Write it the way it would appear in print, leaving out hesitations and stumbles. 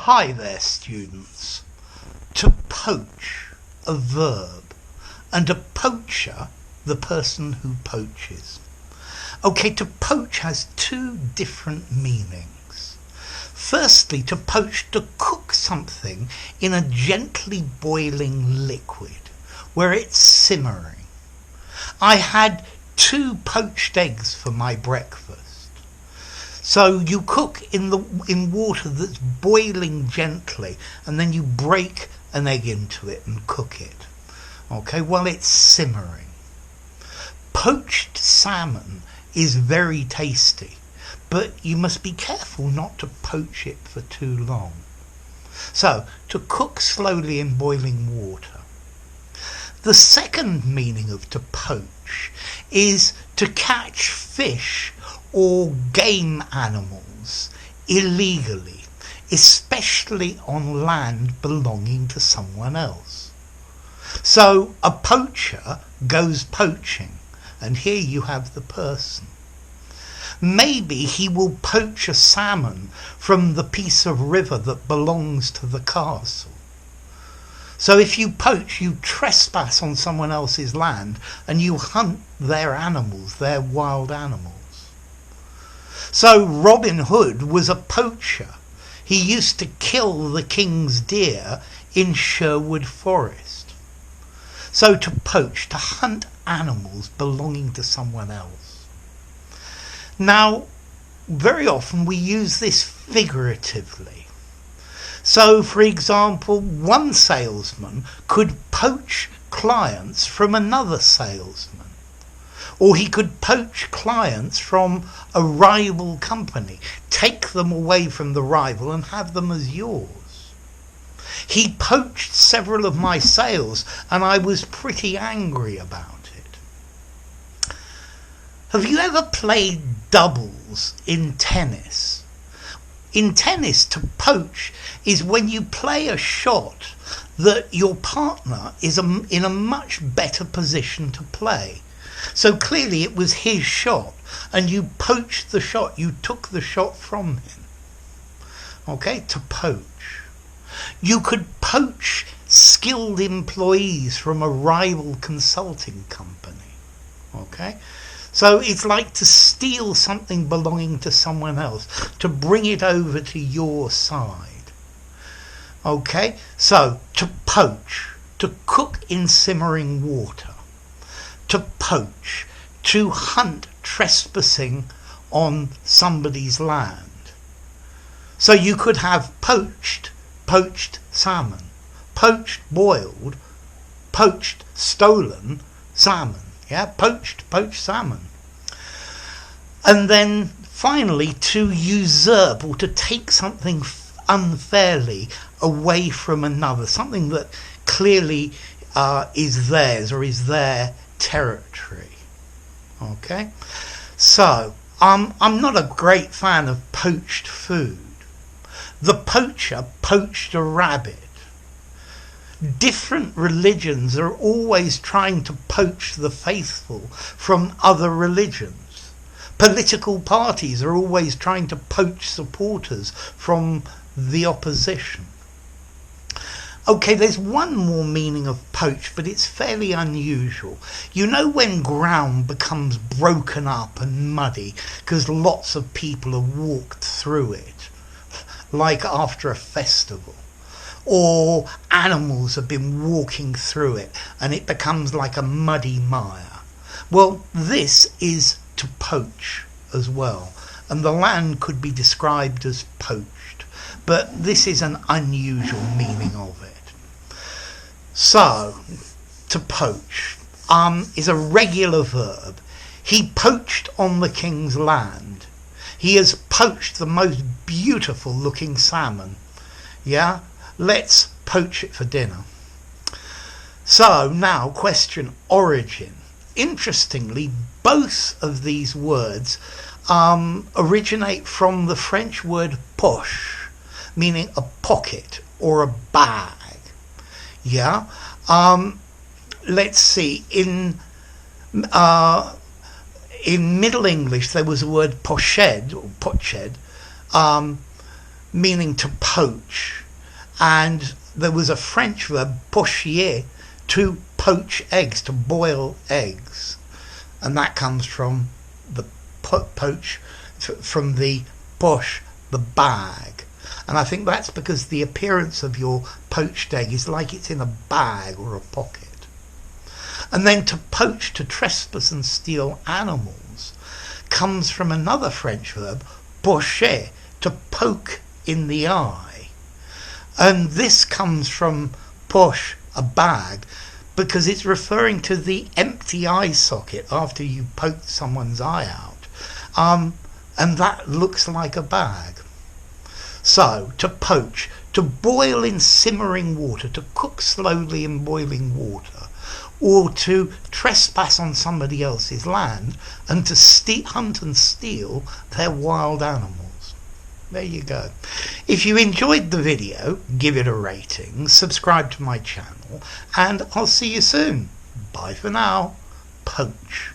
Hi there, students. To poach, a verb, and a poacher, the person who poaches. Okay, to poach has two different meanings. Firstly, to poach, to cook something in a gently boiling liquid, where it's simmering. I had 2 poached eggs for my breakfast. So you cook in water that's boiling gently, and then you break an egg into it and cook it. Okay, while it's simmering. Poached salmon is very tasty, but you must be careful not to poach it for too long. So, to cook slowly in boiling water. The second meaning of to poach is to catch fish or game animals illegally, especially on land belonging to someone else. So a poacher goes poaching, and here you have the person. Maybe he will poach a salmon from the piece of river that belongs to the castle. So if you poach, you trespass on someone else's land and you hunt their animals, their wild animals. So Robin Hood was a poacher. He used to kill the king's deer in Sherwood Forest. So to poach, to hunt animals belonging to someone else. Now, very often we use this figuratively. So, for example, one salesman could poach clients from another salesman. Or he could poach clients from a rival company, take them away from the rival and have them as yours. He poached several of my sales and I was pretty angry about it. Have you ever played doubles in tennis? In tennis, to poach is when you play a shot that your partner is in a much better position to play. So clearly it was his shot, and you poached the shot, you took the shot from him. Okay, to poach. You could poach skilled employees from a rival consulting company. Okay? So it's like to steal something belonging to someone else, to bring it over to your side. Okay? So, to poach, to cook in simmering water. To poach, to hunt trespassing on somebody's land. So you could have poached salmon, poached boiled, poached stolen salmon. Yeah, poached salmon. And then finally, to usurp or to take something unfairly away from another, something that clearly is theirs or is their territory. Okay, so I'm not a great fan of poached food. The poacher poached a rabbit. Different religions are always trying to poach the faithful from other religions. Political parties are always trying to poach supporters from the opposition. Okay, there's one more meaning of poach, but it's fairly unusual. You know when ground becomes broken up and muddy because lots of people have walked through it, like after a festival, or animals have been walking through it and it becomes like a muddy mire. Well, this is to poach as well, and the land could be described as poached, but this is an unusual meaning of it. So, to poach is a regular verb. He poached on the king's land. He has poached the most beautiful looking salmon. Yeah, let's poach it for dinner. So now, question origin. Interestingly, both of these words originate from the French word poche, meaning a pocket or a bag. Yeah, let's see. In Middle English, there was a word poached, meaning to poach, and there was a French verb, pocher, to poach eggs, to boil eggs, and that comes from the poach, from the poche, the bag. And I think that's because the appearance of your poached egg is like it's in a bag or a pocket. And then to poach, to trespass and steal animals, comes from another French verb, pocher, to poke in the eye. And this comes from poche, a bag, because it's referring to the empty eye socket after you poked someone's eye out. And that looks like a bag. So, to poach, to boil in simmering water, to cook slowly in boiling water, or to trespass on somebody else's land, and to hunt and steal their wild animals. There you go. If you enjoyed the video, give it a rating, subscribe to my channel, and I'll see you soon. Bye for now. Poach.